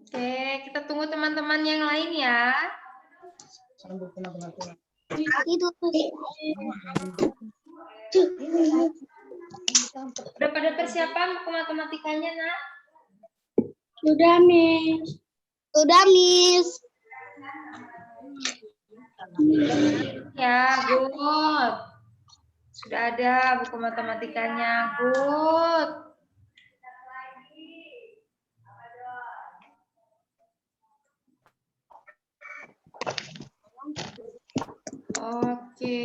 Oke, kita tunggu teman-teman yang lain ya. Udah pada persiapan buku matematikanya, Nak? Sudah, Miss. Sudah, Miss. Ya, good. Sudah ada buku matematikanya, good. Oke.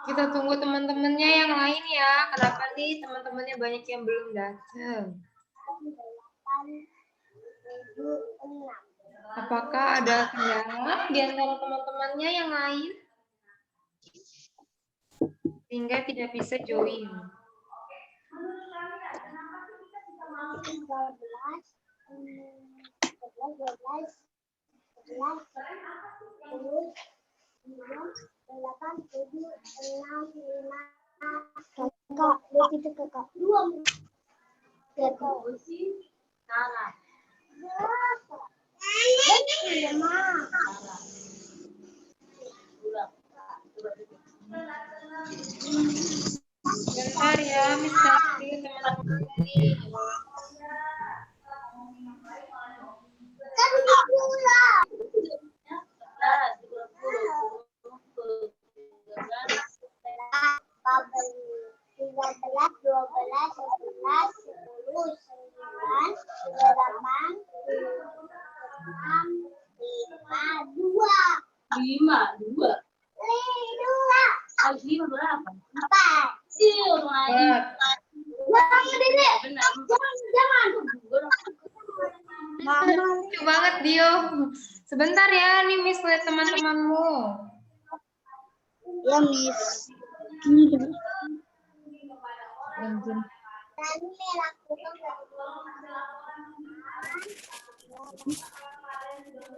Kita tunggu teman-temannya yang lain ya. Kenapa nih teman-temannya banyak yang belum datang? Apakah ada kendala di antara teman-temannya yang lain? Sehingga tidak bisa join. Kakak, begitu kakak. Dua. Salah. Bentar ya, Miss Nanti teman-teman ini. Lucu banget Dio. Sebentar ya, nih Miss lihat teman-temanmu. Ya, Miss.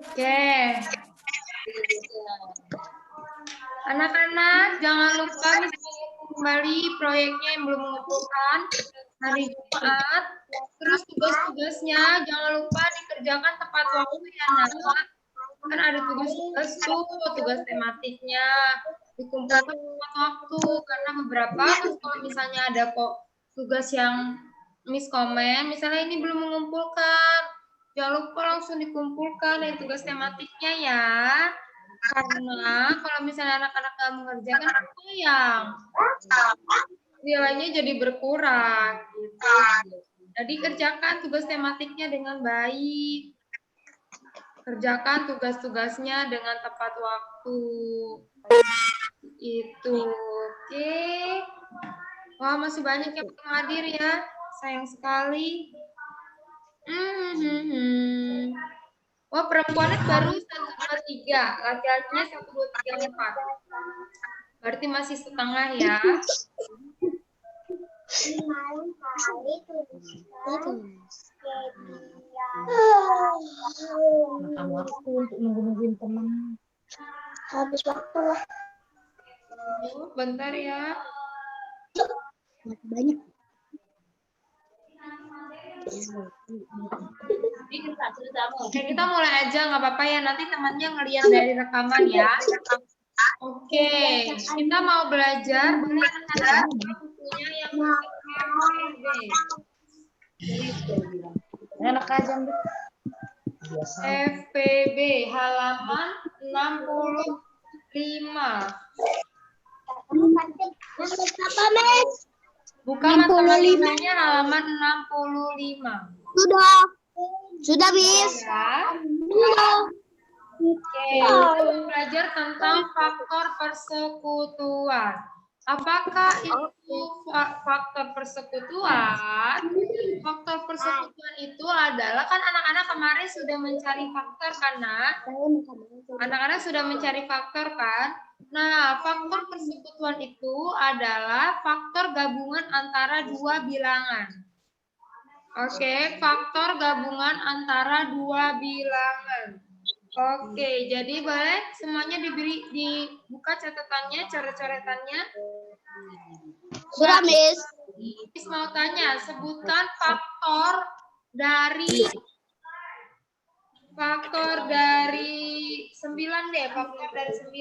Oke. Anak-anak, jangan lupa Miss kembali proyeknya yang belum mengumpulkan hari Jumat. Terus tugas-tugasnya jangan lupa dikerjakan tepat waktu ya, Nak. Kan ada tugas-tugas tuh, tugas tematiknya dikumpulkan tepat waktu karena beberapa terus kalau misalnya ada kok tugas yang Miss komen, misalnya ini belum mengumpulkan, jangan lupa langsung dikumpulkan dari tugas tematiknya ya. Karena kalau misalnya anak-anak nggak mengerjakan kan sayang, nilainya jadi berkurang. Gitu. Jadi kerjakan tugas tematiknya dengan baik. Kerjakan tugas-tugasnya dengan tepat waktu. Itu, oke. Wah, masih banyak yang belum hadir ya. Sayang sekali. Wah, perempuannya baru 1, 2, 3. Laki-lakinya 1, 2, 3, 4. Berarti masih setengah ya. Makan waktu untuk nunggu-nungguin teman. Habis waktu lah. Bentar ya. Banyak. Oke, kita mulai aja nggak apa-apa ya. Nanti temannya ngelihat dari rekaman ya. Oke, kita mau belajar. Boleh anak-anak bukunya yang Enak aja, FPB halaman 65. Buka matematikanya halaman 65. Sudah, Miss. Ya. Oke, kita belajar tentang faktor persekutuan. Apakah itu faktor persekutuan? Faktor persekutuan itu adalah, kan anak-anak kemarin sudah mencari faktor kan, Nak? Anak-anak sudah mencari faktor kan? Nah, faktor persekutuan itu adalah faktor gabungan antara dua bilangan. Oke, faktor gabungan antara dua bilangan. Oke, jadi boleh semuanya dibuka catatannya, coret-coretannya. Sudah, Miss. Miss mau tanya, sebutkan faktor dari 9 deh, faktor dari 9.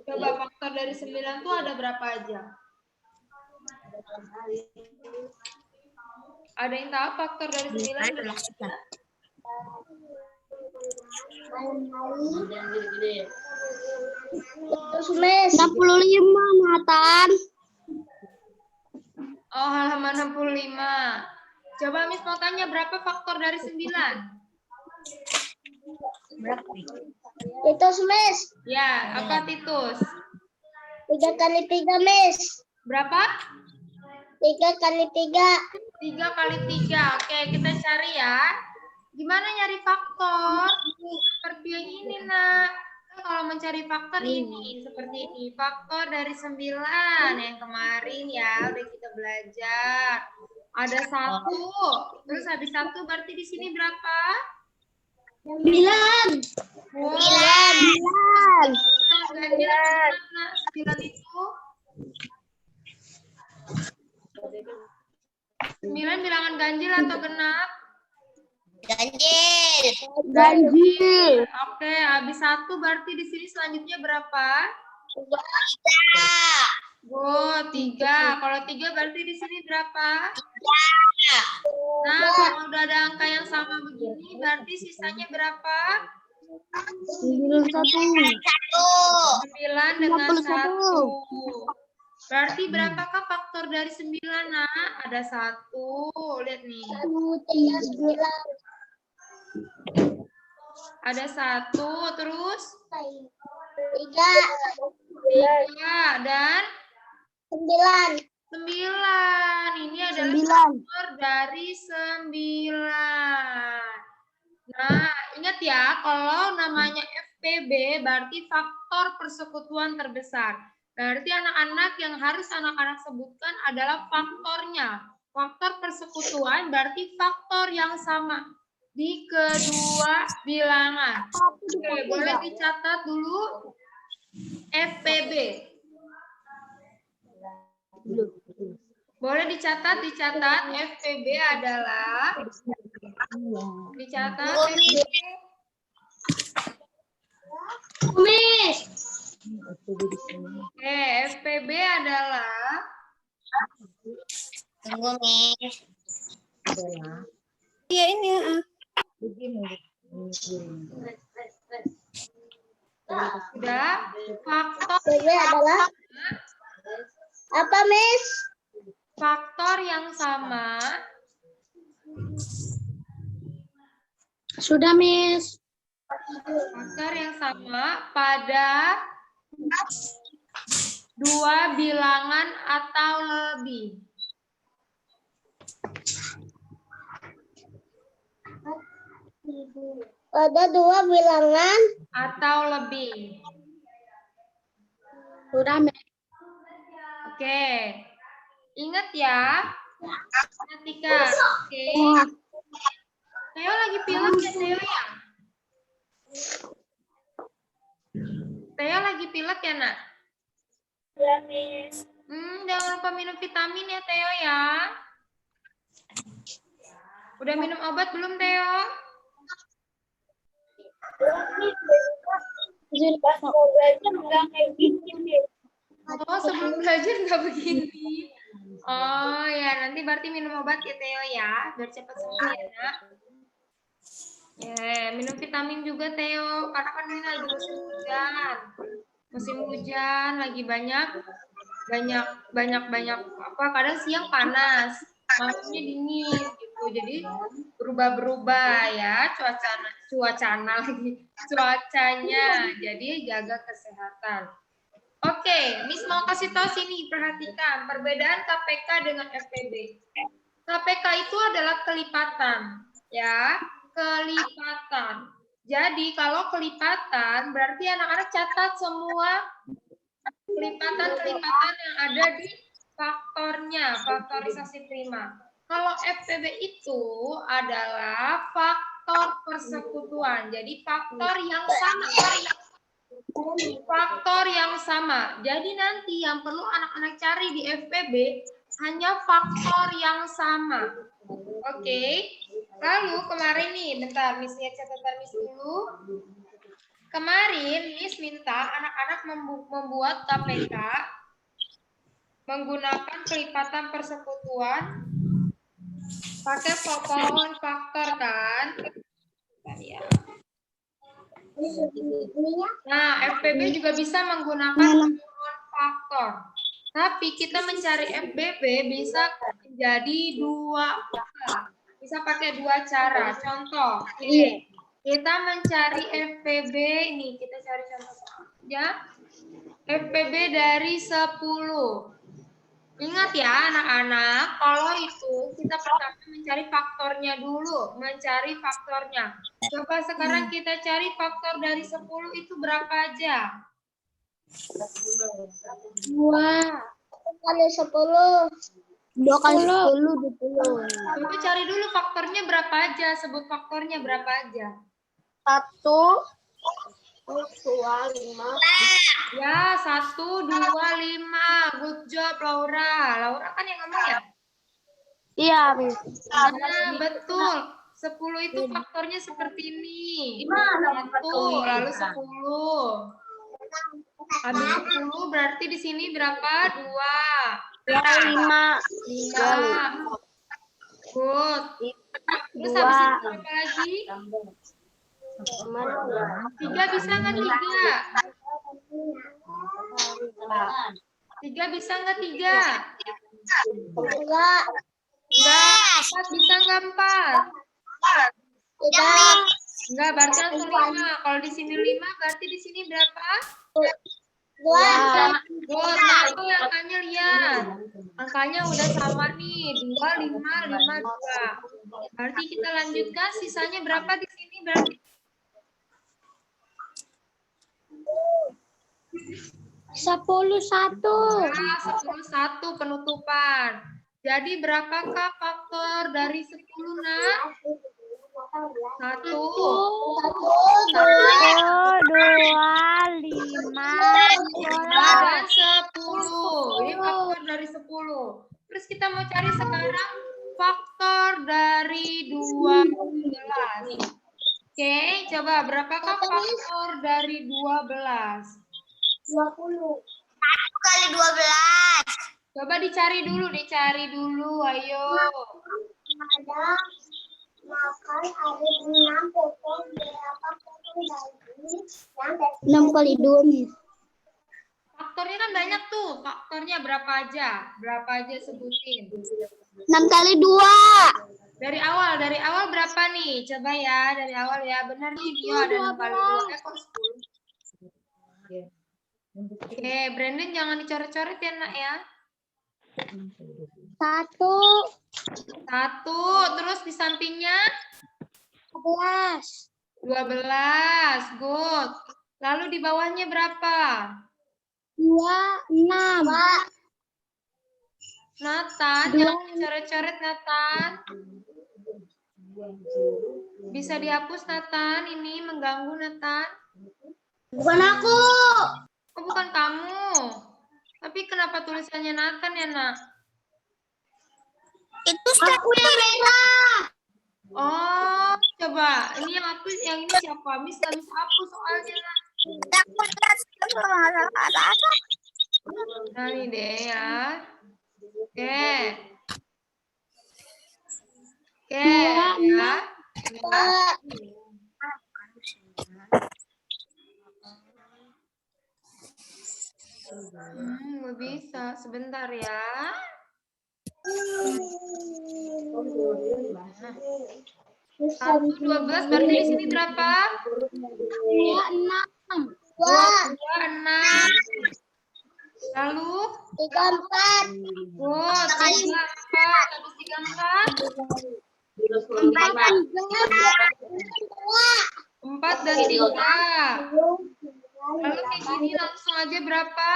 Coba faktor dari 9 tuh ada berapa aja? Ada yang tahu faktor dari 9 berapa aja? Terus, Miss. 65, Nathan. Oh, halaman 65. Coba Miss mau tanya, berapa faktor dari 9? Titus, Miss. Ya, apa Titus? 3 kali 3, Miss. Berapa? 3 kali 3. 3 kali 3. Oke, kita cari ya. Gimana nyari faktor? Seperti yang ini, Nak. Kalau mencari faktor ini, seperti ini. Faktor dari 9 yang kemarin ya, udah kita belajar. Ada 1. Terus habis 1 berarti di sini berapa? 9. Wow. 9. Ganjil apa genap, Nak? 9 itu? 9 bilangan ganjil atau genap? Ganjil. Ganjil. Oke, habis 1 berarti di sini selanjutnya berapa? 3. Oh, 3. Kalau 3 berarti di sini berapa? Nah, kalau udah ada angka yang sama begini, berarti sisanya berapa? 9 9 dengan 1. Berarti berapakah faktor dari 9, Nak? Ada 1. Lihat nih. Ada 1, terus 3 dan 9. 9. Ini adalah 9. faktor dari 9. Nah, ingat ya, kalau namanya FPB berarti faktor persekutuan terbesar. Berarti anak-anak yang harus anak-anak sebutkan adalah faktornya. Faktor persekutuan berarti faktor yang sama di kedua bilangan. Oke, boleh dicatat dulu FPB. Boleh dicatat FPB adalah dicatat FPB. Miss. Oke, FPB adalah Tunggu, Miss. Iya ini ya. sudah faktor FPB adalah apa, Miss? faktor yang sama Sudah, Miss. faktor yang sama pada 2 bilangan atau lebih. Pada 2 bilangan Atau lebih. sudah, Miss. Oke. Ingat ya. Ketika. Oke. Theo lagi pilek ya, Theo ya? Theo lagi pilek ya, Nak? Ya, Miss. Jangan lupa minum vitamin ya, Theo ya. Udah minum obat belum, Theo? Oh, sebelum belajar nggak begini. Oh ya, nanti berarti minum obat ya, Theo ya, biar cepat sembuh ya, Nak. Ya, minum vitamin juga, Theo, karena kan ini lagi musim hujan. Musim hujan lagi banyak apa? Kadang siang panas, malamnya dingin gitu. Jadi berubah-berubah ya cuacanya. Jadi jaga kesehatan. Oke, Miss mau kasih tahu sini, perhatikan perbedaan KPK dengan FPB. KPK itu adalah kelipatan, ya, kelipatan. Jadi kalau kelipatan berarti anak-anak catat semua kelipatan-kelipatan yang ada di faktornya, faktorisasi prima. Kalau FPB itu adalah faktor persekutuan, jadi faktor yang sama. faktor yang sama. Jadi nanti yang perlu anak-anak cari di FPB hanya faktor yang sama. Oke. Lalu kemarin nih, bentar, Miss lihat catatan Miss dulu. Kemarin Miss minta anak-anak membuat KPK menggunakan kelipatan persekutuan pakai pohon faktor kan? Ya. Nah, FPB juga bisa menggunakan pohon faktor. Tapi kita mencari FBB bisa menjadi dua, bisa pakai dua cara. Contoh, kita mencari FPB ini, kita cari contoh ya. FPB dari 10. Ingat ya anak-anak, kalau itu kita pertama mencari faktornya dulu, mencari faktornya. Coba sekarang kita cari faktor dari 10 itu berapa aja? 2 kali 10. 2 kali 10, 20. Coba cari dulu faktornya berapa aja, sebut faktornya berapa aja. 1, 2, 5. Ya, 1, 2, 5. Good job, Laura. Laura kan yang ngomong ya? Iya, Miss. Nah, betul. 10 itu faktornya seperti ini. 1, lalu 10. Habis 10 berarti di sini berapa? 2. 5. 5. Good. Terus habis itu berapa lagi? 3 bisa nggak 3? 3 bisa nggak 3? Enggak. 4 bisa nggak 4? Tidak. Enggak, berarti langsung 5. Kalau di sini 5, berarti di sini berapa? 2. Good. Nah, ini angkanya lihat. Angkanya udah sama nih. 2, 5, 5, 2. Berarti kita lanjutkan. Sisanya berapa di sini? Berarti 10, 1. nah, 10, 1 penutupan. Jadi berapakah faktor dari 10, nak? 1, 2, 5, dan 10. Ini faktor dari 10. Terus kita mau cari sekarang faktor dari 12. Oke, coba berapakah faktor dari 12? 20. 1 kali 12. Coba dicari dulu, ayo. Ada makan ada 6 potong berapa potong daging? 6 kali 2, Miss. Faktornya kan banyak tuh. Faktornya berapa aja? Berapa aja sebutin. 6 kali 2. Dari awal berapa nih? Coba ya, dari awal ya. Benar nih, Dio ada 6 kali 2. Kok 10? Oke, Brandon jangan dicoret-coret ya, nak ya. 1. 1, terus di sampingnya 11. 12. Good. Lalu di bawahnya berapa? 2, 6. Nathan, jangan dicoret-coret, Nathan. Bisa dihapus, Nathan. Ini mengganggu, Nathan. Bukan aku. Oh, bukan kamu. Tapi kenapa tulisannya Nathan ya, nak? Itu aku yang merah. Oh, coba. Ini yang ini siapa? Miss nggak bisa hapus soalnya, nak. Nah, ini deh ya. Oke. Oke, ya. Nggak bisa. Sebentar ya. 1, 12, berarti di sini berapa? 6. 2, 6. Lalu? 34. Oh, 34. Habis 34. 4 dan 3. Lalu kayak gini langsung aja berapa?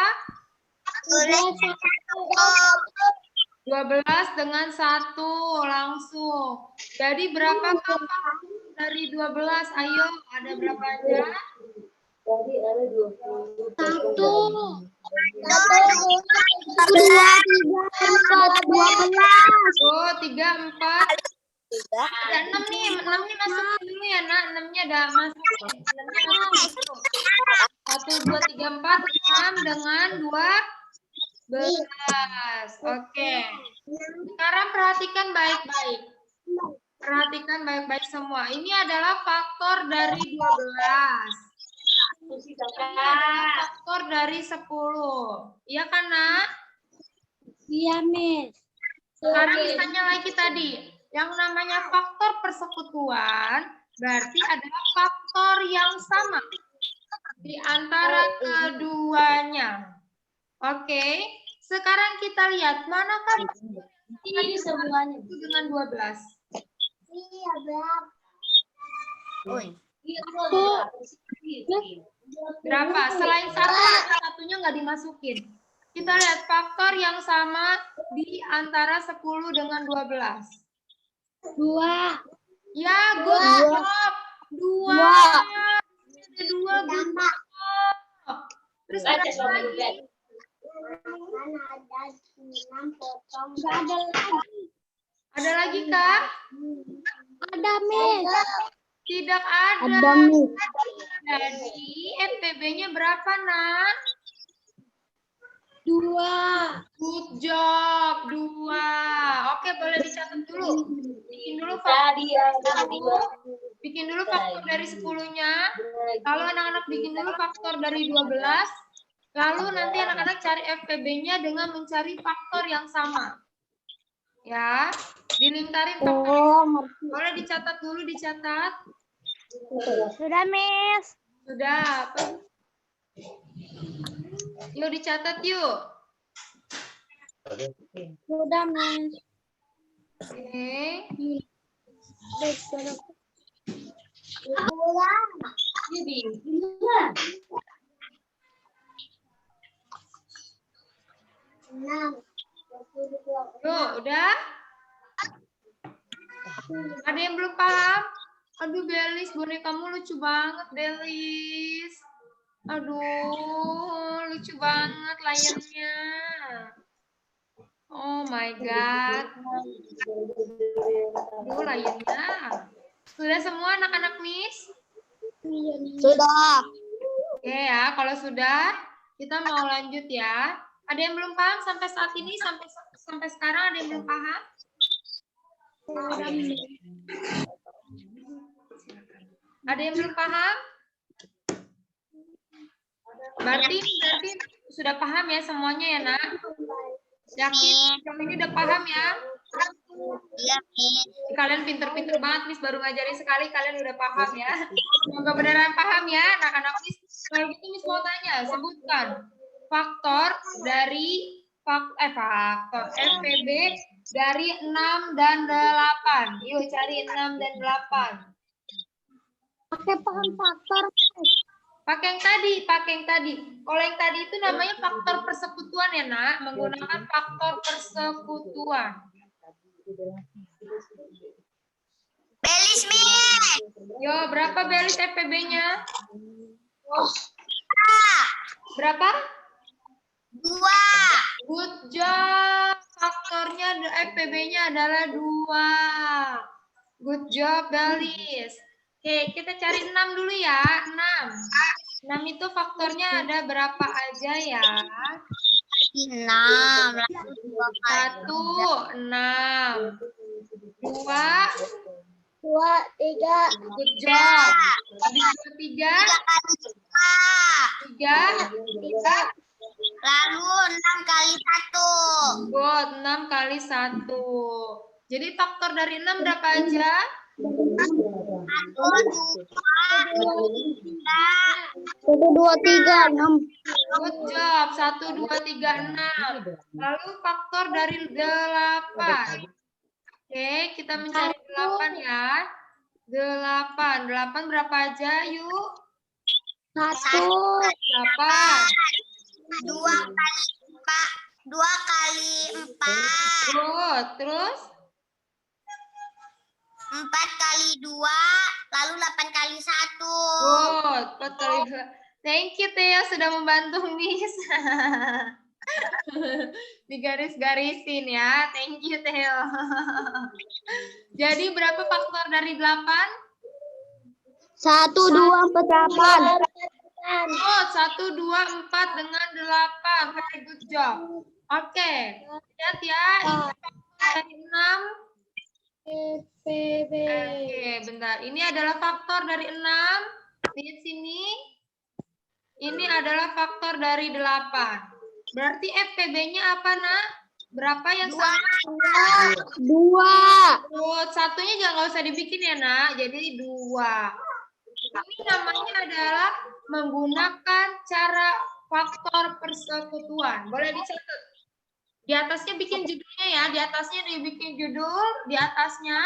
12 dengan 1 langsung. Jadi berapa kakak dari 12? Ayo, ada berapa aja? Satu, dua, tiga, empat, 12. Oh, 3, 4. Ada 6 nih. 6 nih masukin dulu ya, Nak. 6-nya udah masuk. 6-nya masukin dulu. 1, 2, 3, 4, 6 dengan 12. Oke. Sekarang perhatikan baik-baik. Perhatikan baik-baik semua. Ini adalah faktor dari 12. Ini adalah faktor dari 10. Iya kan, Nak? Iya, Miss. Sekarang misalnya lagi tadi. Yang namanya faktor persekutuan berarti adalah faktor yang sama di antara keduanya. Oke. Sekarang kita lihat manakah Ini semuanya. dengan 12. Iya, Bang. Berapa? Selain satu, ada satunya nggak dimasukin. Kita lihat faktor yang sama di antara 10 dengan 12. 2. Ya, good job. 2. Ada 2, good job. Terus ada apa lagi? Nggak ada lagi. Ada lagi, Kak? Ada, Miss. Tidak ada. Ada, Miss. Jadi, FPB-nya berapa, Nak? 2. Good job, 2. Oke, boleh dicatat dulu. Bikin dulu faktor dari 10-nya. Lalu anak-anak bikin dulu faktor dari 12. Lalu nanti anak-anak cari FPB-nya dengan mencari faktor yang sama. Ya, dilingkarin faktor. Boleh dicatat dulu, dicatat. Sudah, Miss. Sudah. Yuk dicatat yuk. Sudah, Miss. Oke. Yuk, udah? Ada yang belum paham? Aduh, Belis, bonekamu lucu banget, Belis. Aduh, lucu banget layarnya. Oh my God. Aduh, layarnya. Sudah semua anak-anak Miss? Sudah. Oke ya, kalau sudah, kita mau lanjut ya. Ada yang belum paham sampai saat ini, sampai sekarang ada yang belum paham? Ada yang belum paham? Berarti sudah paham ya semuanya ya, Nak? Yakin? Yang ini udah paham ya? Iya, Miss. Kalian pinter-pinter banget, Miss. Baru ngajarin sekali, kalian udah paham ya. Semoga beneran paham ya, anak-anak Miss. Kalau gitu Miss mau tanya, sebutkan faktor dari faktor FPB dari 6 dan 8. Yuk cari 6 dan 8. Pakai paham faktor, Miss. Pakai yang tadi. Kalau yang tadi itu namanya faktor persekutuan ya, Nak. Menggunakan faktor persekutuan. Belis, Miss. Yo, berapa Belis FPB-nya? Berapa? 2. Good job. Faktornya FPB-nya adalah 2. Good job, Belis. Oke, kita cari 6 dulu ya. 6. 6 itu faktornya ada berapa aja ya? 6. 1, 6. 2. 2, 3. Good job. Habis 3. 3. 3. Lalu 6 kali 1. Good, 6 kali 1. Jadi faktor dari 6 berapa aja? 1, 2, 3, 6. Good job. 1, 2, 3, 6. Lalu faktor dari 8. Oke, kita mencari 8 ya. 8. 8 berapa aja? Yuk. 1. 8. 2 kali 4. 2 kali 4. Good. Terus? 4 kali 2. Lalu 8 kali 1. Good. 4 kali 2. Thank you Theo sudah membantu Miss. Digaris-garisin ya. Thank you Theo. Jadi berapa faktor dari 8? 1, 2, 4, 8. Oh, 1, 2, 4 dengan 8. Very good job. Oke. Lihat ya. Ini faktor dari 6. Oke, bentar. Ini adalah faktor dari 6. Lihat sini. Ini adalah faktor dari 8. Berarti FPB-nya apa, Nak? Berapa yang sama? 2. Oh, satunya jangan nggak usah dibikin ya, Nak. Jadi 2. Ini namanya adalah menggunakan cara faktor persekutuan. Boleh dicatat. Di atasnya bikin judulnya ya. Di atasnya dibikin judul. Di atasnya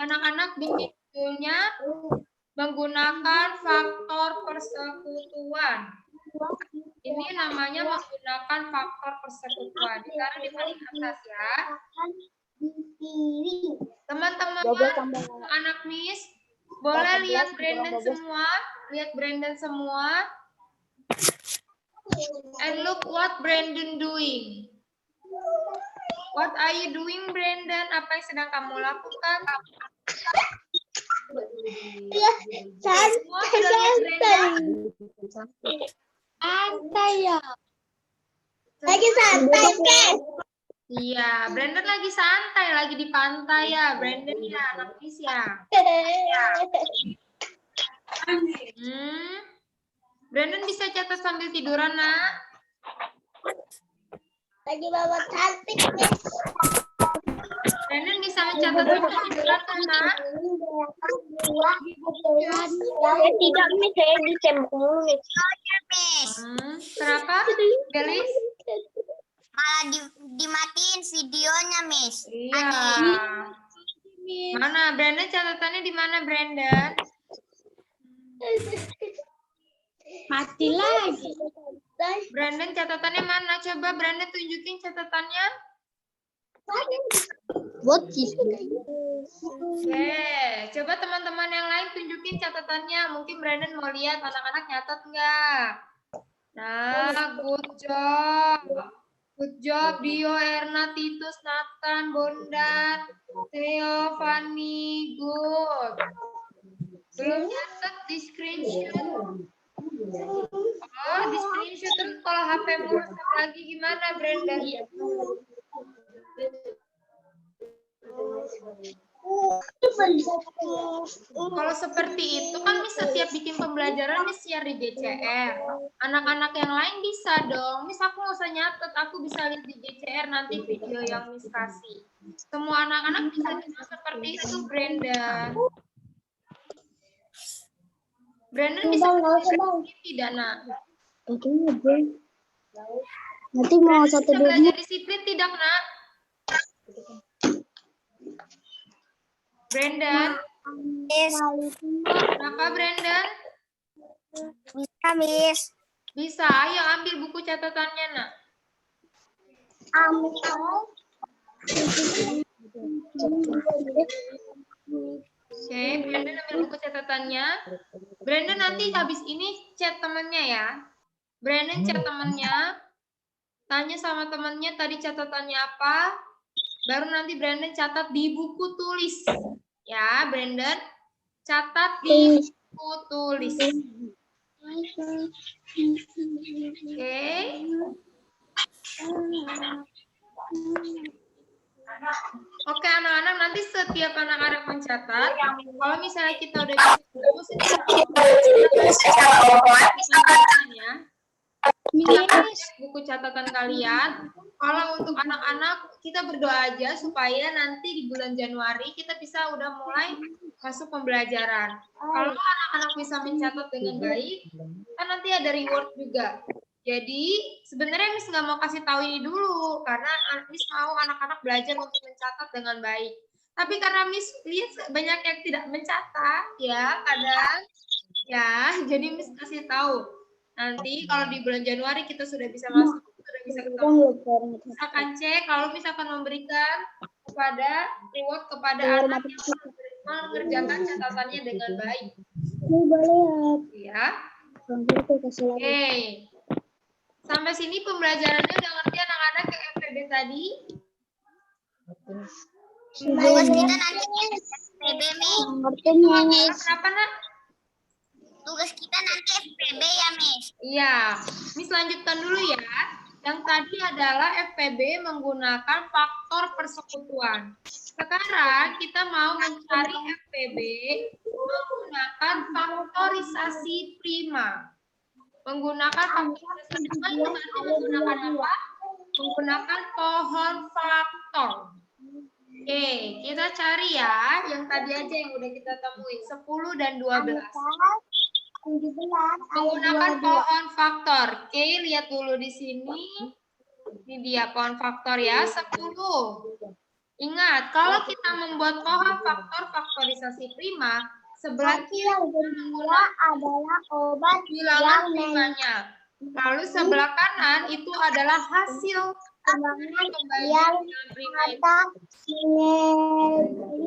anak-anak bikin judulnya menggunakan faktor persekutuan. Ini namanya menggunakan faktor persekutuan. Ditaruh di paling atas ya. Teman-teman, anak Miss, boleh lihat Brandon semua. Lihat Brandon semua. And look what Brandon doing. What are you doing, Brandon? Apa yang sedang kamu lakukan? Semua sudah lihat Brandon? Santai ya. Lagi santai kan? Iya, Brandon lagi santai, lagi di pantai ya, Brandon ya, anak Miss ya. Brandon bisa catat sambil tiduran, Nak? Lagi bawa cantik. Brandon bisa mencatat sambil tiduran kan, Nak? Tidak, Miss, saya ditembak mulu, Miss. Kenapa, Gelis? Malah dimatiin videonya, Miss. Iya. Mana Brandon, catatannya di mana, Brandon? Mati lagi. Brandon catatannya mana? Coba Brandon tunjukin catatannya. What is Oke, coba teman-teman yang lain tunjukin catatannya. Mungkin Brandon mau lihat anak-anak nyatat nggak? Nah, good job. Good job, Dio, Erna, Titus, Nathan, Bondan, Theo, Fanny, good. Belum nyatet di screenshot. Oh, di screenshot terus kalau HP mau rusak lagi gimana, Brandon? Kalau seperti itu kan Miss setiap bikin pembelajaran Miss share di GCR. Anak-anak yang lain bisa dong. Miss aku nggak usah nyatet, aku bisa lihat di GCR nanti video yang Miss kasih. Semua anak-anak bisa juga seperti itu, Brandon. Brandon bisa tidak, Nak? Nanti mau satu Bisa belajar disiplin tidak, Nak? Brandon, Miss, kenapa Brandon? bisa, Miss. Bisa, ayo ambil buku catatannya, Nak. Oke, Brandon ambil buku catatannya. Brandon nanti habis ini chat temennya ya. Brandon chat temennya, tanya sama temennya tadi catatannya apa, baru nanti Brandon catat di buku tulis. Ya, Brandon, catat di buku tulis. Oke. Oke, anak-anak, nanti setiap anak-anak mencatat, kalau misalnya kita udah bisa buku catatan kalian. Kalau untuk anak-anak, kita berdoa aja supaya nanti di bulan Januari kita bisa udah mulai masuk pembelajaran. Kalau anak-anak bisa mencatat dengan baik, kan nanti ada reward juga. Jadi sebenarnya Miss nggak mau kasih tahu ini dulu karena Miss mau anak-anak belajar untuk mencatat dengan baik. Tapi karena Miss lihat banyak yang tidak mencatat ya kadang ya, jadi Miss kasih tahu. Nanti kalau di bulan Januari kita sudah bisa masuk, sudah bisa ketemu. Miss akan cek kalau Miss akan memberikan kepada reward kepada anak yang mengerjakan catatannya dengan baik. Ya. Oke. Sampai sini pembelajarannya udah ngerti anak-anak ke FPB tadi? Tugas kita nanti FPB, Miss. Kenapa, Nak? Tugas kita nanti FPB ya, Miss. Iya. Miss lanjutkan dulu ya. Yang tadi adalah FPB menggunakan faktor persekutuan. Sekarang kita mau mencari FPB menggunakan faktorisasi prima. Menggunakan faktorisasi prima itu berarti menggunakan apa? Menggunakan pohon faktor. Oke, kita cari ya yang tadi aja yang udah kita temuin, 10 dan 12. Menggunakan pohon faktor. Oke, lihat dulu di sini. Ini dia pohon faktor ya, 10. Ingat, kalau kita membuat pohon faktor faktorisasi prima, sebelah kiri adalah obat bilangan primanya. Lalu sebelah kanan itu adalah hasil pembagian bilangan prima itu.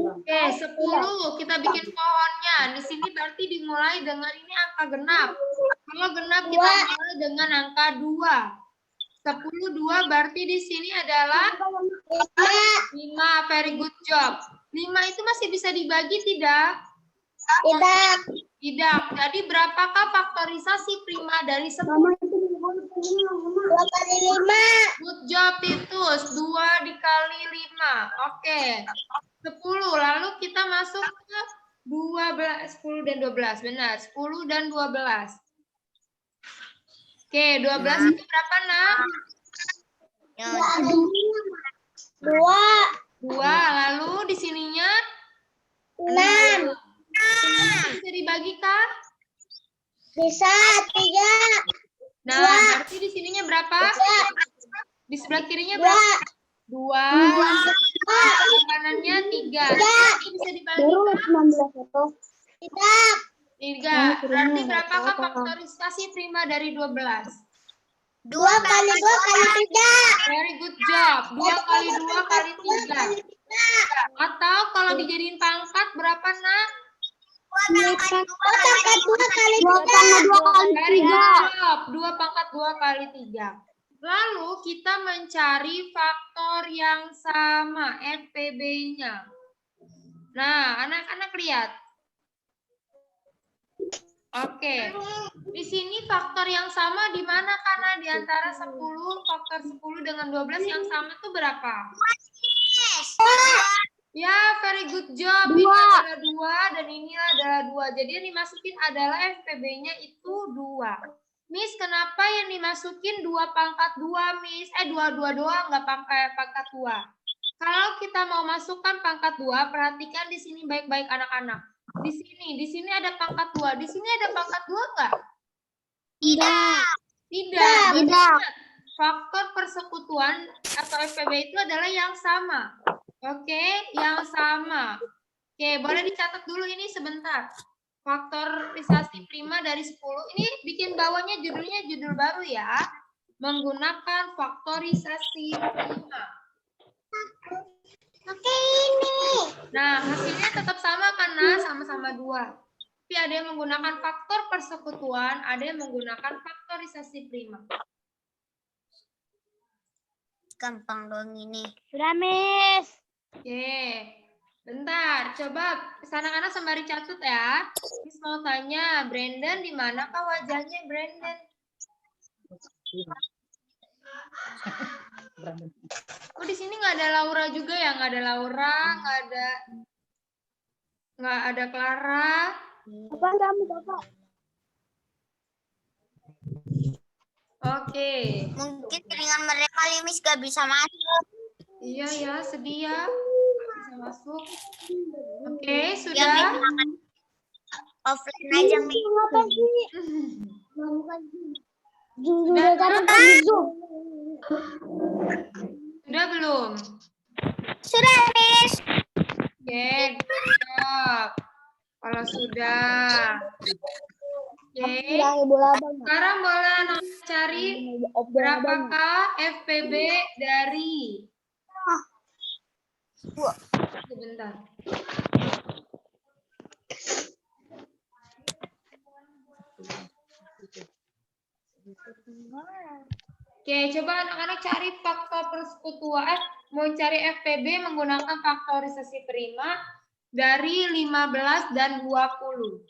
Oke, 10 kita bikin pohonnya. Di sini berarti dimulai dengan ini angka genap. Kalau genap kita mulai dengan angka 2. 10 2 berarti di sini adalah 5. Very good job. 5 itu masih bisa dibagi tidak? Tidak. Jadi berapakah faktorisasi prima dari 10? 2 kali 5. Good job, Titus. 2 dikali 5. Oke. 10. Lalu kita masuk ke 12, 10 dan 12. Benar, 10 dan 12. Oke, 12 itu berapa, Nak? 2. 2. Lalu di sininya 6. bisa dibagi, Kak? Bisa 3. Nah, berarti di sininya berapa? Di sebelah kirinya berapa? 2. Sebelah kanannya 3. Bisa dibagi, Kak? 3. Berarti berapakah faktorisasi prima dari 12? 2 kali 2 kali 3. Very good job. 2 kali 2 kali 3. Atau kalau dijadiin pangkat berapa, Nak? 2 pangkat 2 kali 3. Very good job. 2 pangkat 2 kali 3. Lalu kita mencari faktor yang sama, FPB-nya. Nah, anak-anak lihat. Oke. Di sini faktor yang sama di mana, karena di antara 10, faktor 10 dengan 12 yang sama itu berapa? Ya, very good job. Ini adalah 2 dan ini adalah 2. Jadi yang dimasukin adalah FPB-nya itu 2. Miss, kenapa yang dimasukin 2 pangkat 2, Miss? 2 doang, nggak pangkat 2. Kalau kita mau masukkan pangkat 2, perhatikan di sini baik-baik anak-anak. Di sini ada pangkat 2. Di sini ada pangkat 2 nggak? Tidak. Tidak. Faktor persekutuan atau FPB itu adalah yang sama. Oke, yang sama. Oke, boleh dicatat dulu ini sebentar. Faktorisasi prima dari 10. Ini bikin bawahnya judulnya judul baru ya. Menggunakan faktorisasi prima. Oke, ini. Nah, hasilnya tetap sama kan, nah, sama-sama 2. Tapi ada yang menggunakan faktor persekutuan, ada yang menggunakan faktorisasi prima. Gampang dong ini. Sudah, Miss. Oke, bentar. Coba anak-anak sembari catat ya. Miss mau tanya, Brandon di manakah wajahnya Brandon? Oh, di sini nggak ada Laura juga ya? Nggak ada Laura, nggak ada Clara. Apa kamu, Bapak? Oke. Mungkin dengan mereka Miss gak bisa masuk. Iya ya, sedih ya. Nggak bisa masuk. Oke, Ya, sudah. Miss, offline aja, Miss. Apa sih? Sudah belum? Sudah, Miss. Oke, good job. Kalau sudah. Oke. Sekarang boleh anak cari berapakah FPB dari? Sebentar. Oke, coba anak-anak cari faktor persekutuan. Mau cari FPB menggunakan faktorisasi prima dari 15 dan 20.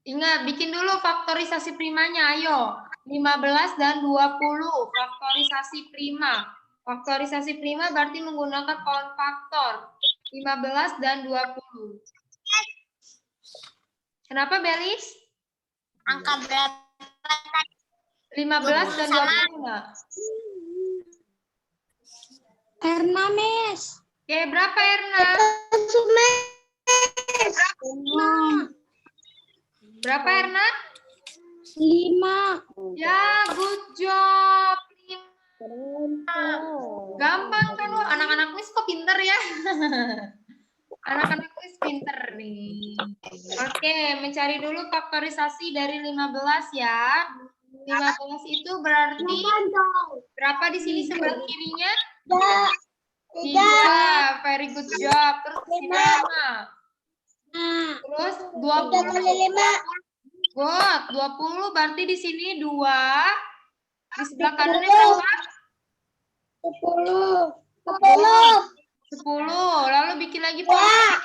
Ingat, bikin dulu faktorisasi primanya, ayo. 15 dan 20, faktorisasi prima. Faktorisasi prima berarti menggunakan pola faktor. 15 dan 20. Kenapa, Belis? Angka berapa? 15 dan 20, Nak. Erna, Miss. Oke, berapa, Erna? Berapa, Erna? 5. Ya, good job. 5. Gampang kan lo, anak-anak kuis kok pinter ya? Anak-anak kuis pinter nih. Oke, mencari dulu faktorisasi dari 15 ya. 15 itu berarti berapa di sini sebelah kirinya? 3. Very good job. Terus di sini 5. Terus 20. Good. 20 berarti di sini 2. Di sebelah kanannya berapa? 10. Lalu bikin lagi pola.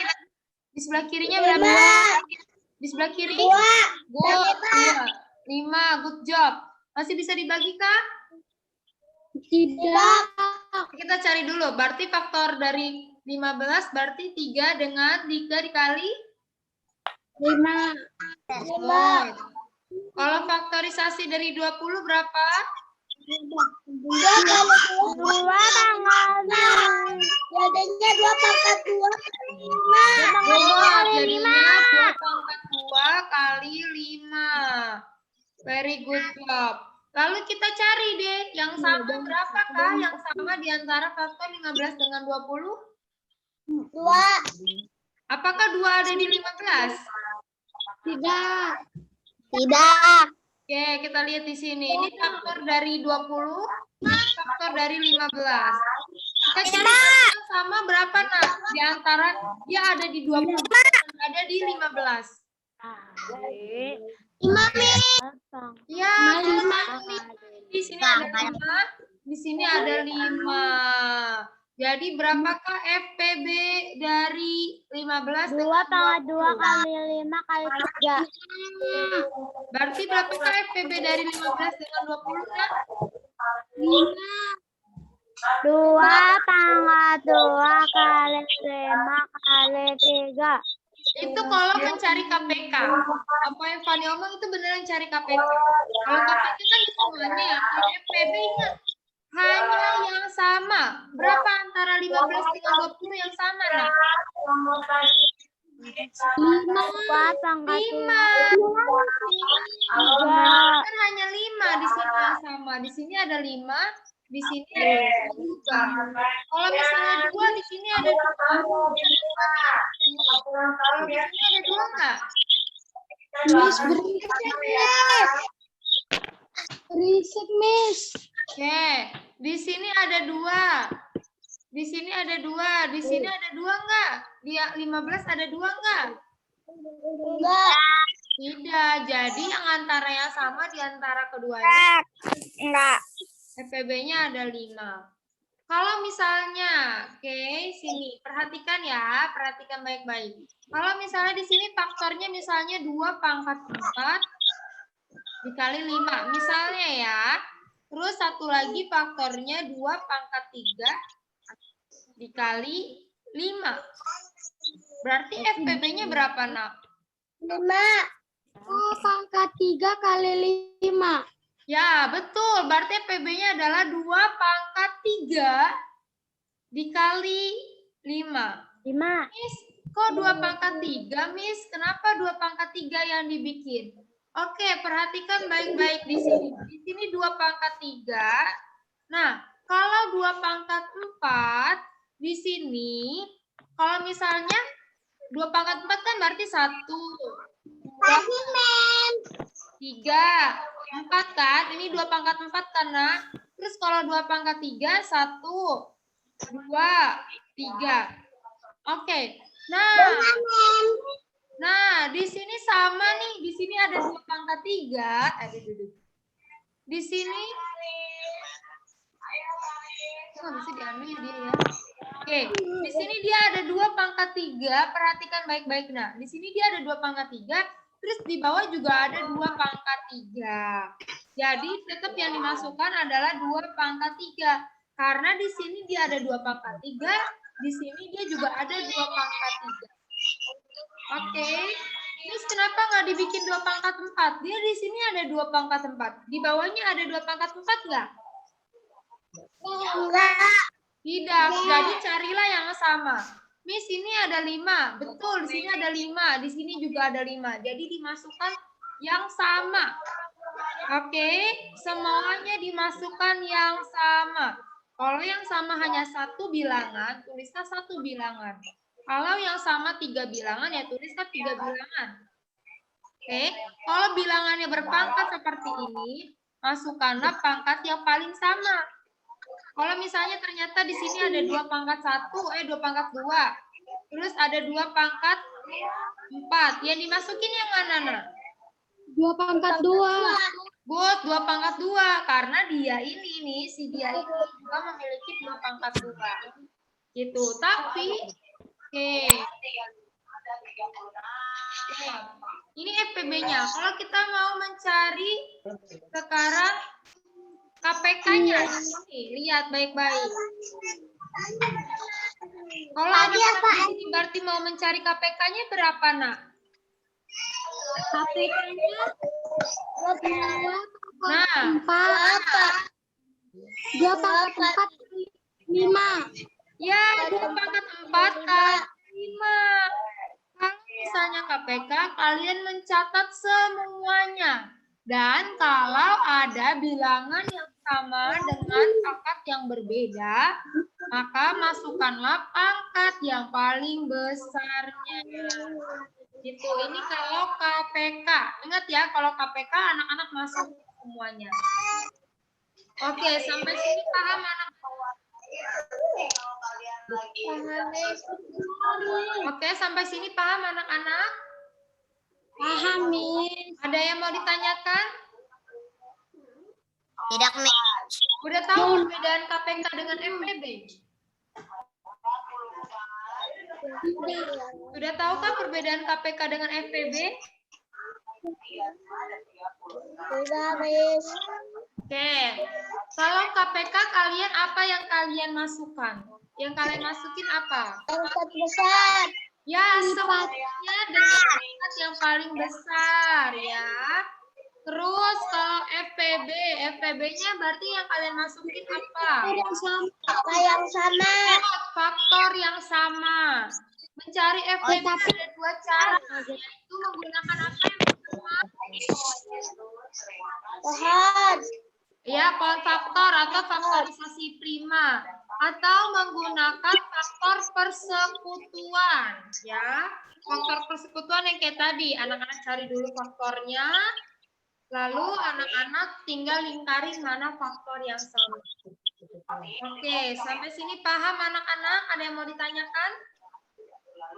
Di sebelah kirinya berapa? Di sebelah kiri? Good. 5. Good job. Masih bisa dibagi, Kak? Tidak. Kita cari dulu. Berarti faktor dari 15 berarti 3 dengan 3 dikali 5. Good. Kalau faktorisasi dari 20 berapa? 2 pangkat 2. Jadinya 2 pangkat 2 kali 5. Jadinya 2 pangkat 2 kali 5. Very good job. Lalu kita cari deh, yang sama berapakah yang sama di antara faktor 15 dengan 20? 2. Apakah 2 ada di 15? Tidak. Oke, kita lihat di sini. Ini faktor dari 20, faktor dari 15. Kita cari yang sama berapa, Nak? Di antara dia ada di 20 dan ada di 15. 5, Ya, di sini ada 5, di sini ada 5. Jadi berapakah FPB dari 15 2 dengan pangkat 2 20? kali 5 kali 3. Berarti berapakah FPB dari 15 dengan 20, Nak? 2 pangkat 2 kali 5 kali 3. Itu kalau mencari KPK. Apa yang Fani omong itu beneran cari KPK. Kalau KPK kan semuanya. Kalau FPB ingat, hanya yang sama. Berapa antara 15 dengan 20 yang sama, Nak? 5 pangkat 5. Kan hanya 5 di sini yang sama. Di sini ada 5, di sini ada 5 juga. Kalau misalnya 2 di sini ada 2. Kalau di sini ada 2 enggak? Miss, berisik, Miss. Oke, di sini ada 2. Di sini ada 2. Di sini ada 2 enggak? Di 15 ada 2 enggak? Enggak. Tidak. Jadi yang antara yang sama di antara keduanya Enggak. FPB-nya ada 5. Kalau misalnya, oke, sini perhatikan ya, perhatikan baik-baik. Kalau misalnya di sini faktornya misalnya 2 pangkat 4 dikali 5, misalnya ya. Terus satu lagi faktornya 2 pangkat 3 dikali 5. Berarti FPB-nya berapa, Nak? 5. 2 pangkat 3 kali 5. Ya, betul. Berarti FPB-nya adalah 2 pangkat 3 dikali 5. 5. Miss, kok 2 pangkat 3, Miss? Kenapa 2 pangkat 3 yang dibikin? Oke, perhatikan baik-baik di sini. Di sini 2 pangkat 3. Nah, kalau 2 pangkat 4, di sini, kalau misalnya 2 pangkat 4 kan berarti 1, 2, 3, 4 kan? Ini 2 pangkat 4 kan, Nak? Terus kalau 2 pangkat 3, 1, 2, 3. Oke. Nah, Nah, di sini sama nih. Di sini ada 2 pangkat 3. Di sini nggak bisa diambil ya dia ya. Oke, di sini dia ada 2 pangkat 3. Perhatikan baik-baik. Nah, di sini dia ada 2 pangkat 3. Terus di bawah juga ada 2 pangkat 3. Jadi tetap yang dimasukkan adalah 2 pangkat 3. Karena di sini dia ada 2 pangkat 3. Di sini dia juga ada 2 pangkat 3. Oke. Terus kenapa nggak dibikin 2 pangkat 4? Dia di sini ada 2 pangkat 4. Di bawahnya ada 2 pangkat 4 nggak? Enggak. Tidak. Jadi carilah yang sama. Miss, ini ada 5. Betul, di sini ada 5. Di sini juga ada 5. Jadi dimasukkan yang sama. Oke, semuanya dimasukkan yang sama. Kalau yang sama hanya 1 bilangan, tulislah 1 bilangan. Kalau yang sama 3 bilangan, ya tulislah 3 bilangan. Oke, kalau bilangannya berpangkat seperti ini, masukkanlah pangkat yang paling sama. Kalau misalnya ternyata di sini ada 2 pangkat 1, 2 pangkat 2. Terus ada 2 pangkat 4. Yang dimasukin yang mana, Nak? 2 pangkat 2. Good, 2 pangkat 2. Karena dia ini nih, si dia ini juga memiliki 2 pangkat 2. Gitu. Tapi, oke. Ini FPB-nya. Kalau kita mau mencari sekarang KPK-nya, lihat baik-baik. Kalau anak-anak di sini berarti mau mencari KPK-nya berapa, Nak? KPK-nya 2 Nah, 2 pangkat 4 5. ya 2 pangkat 4 kali 5. Kalau misalnya KPK, kalian mencatat semuanya. Dan kalau ada bilangan yang sama dengan pangkat yang berbeda, maka masukkanlah pangkat yang paling besarnya. Gitu. Ini kalau KPK. Ingat ya, kalau KPK anak-anak masuk semuanya. Oke, sampai sini paham anak? Oke, sampai sini paham anak-anak? Paham, Miss. Ada yang mau ditanyakan? Tidak, Miss. Udah tahu perbedaan KPK dengan FPB? Sudah tahukah perbedaan KPK dengan FPB? Sudah, Miss. Oke. Kalau KPK kalian apa yang kalian masukkan? Yang kalian masukin apa? Pangkat besar. Ya, semuanya dengan pangkat yang paling besar ya. Terus kalau FPB-nya berarti yang kalian masukin apa? Apa yang sama? Faktor yang sama. Mencari FPB ada 2 cara, yaitu menggunakan apa yang pertama? Pohon. Ya, pohon faktor atau faktorisasi prima. Atau menggunakan faktor persekutuan. Ya, faktor persekutuan yang kayak tadi. Anak-anak cari dulu faktornya. Lalu anak-anak tinggal lingkarin mana faktor yang sama. Oke, sampai sini paham anak-anak? Ada yang mau ditanyakan?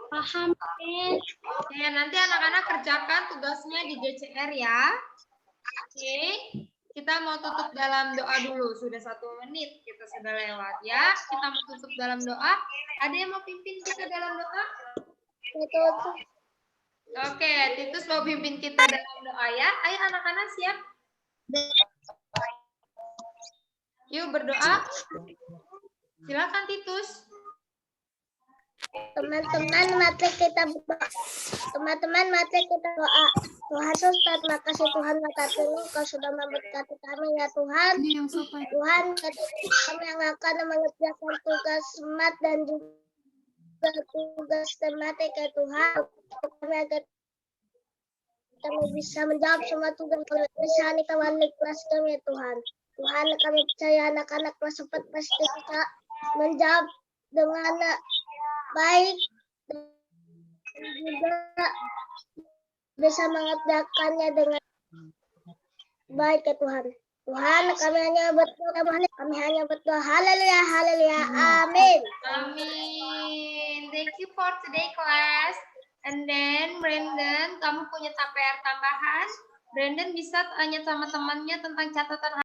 Paham, Miss. Oke, nanti anak-anak kerjakan tugasnya di GCR ya. Oke, kita mau tutup dalam doa dulu. Sudah 1 menit kita sudah lewat ya. Kita mau tutup dalam doa. Ada yang mau pimpin kita dalam doa? Tutup. Oke, Titus mau pimpin kita dalam doa ya. Ayo anak-anak siap? Yuk berdoa. Silakan Titus. Teman-teman, mari kita berdoa. Teman-teman, mari kita doa. Tuhan Yesus, terima kasih Tuhan atas ini Kau sudah memberkati kami ya Tuhan. Tuhan, kami yang akan mengerjakan tugas SMAT dan juga tugas tematik ya Tuhan. Kami agar kami bisa menjawab semua tugas kelas kami kelas kami ya Tuhan. Tuhan, kami percaya anak-anak kelas 4 pasti bisa menjawab dengan baik dan juga bisa mengerjakannya dengan baik ya Tuhan. Tuhan, kami hanya berdoa, haleluya, haleluya, amin. Amin. Thank you for today class. And then Brandon, kamu punya PR tambahan? Brandon bisa tanya sama temannya tentang catatan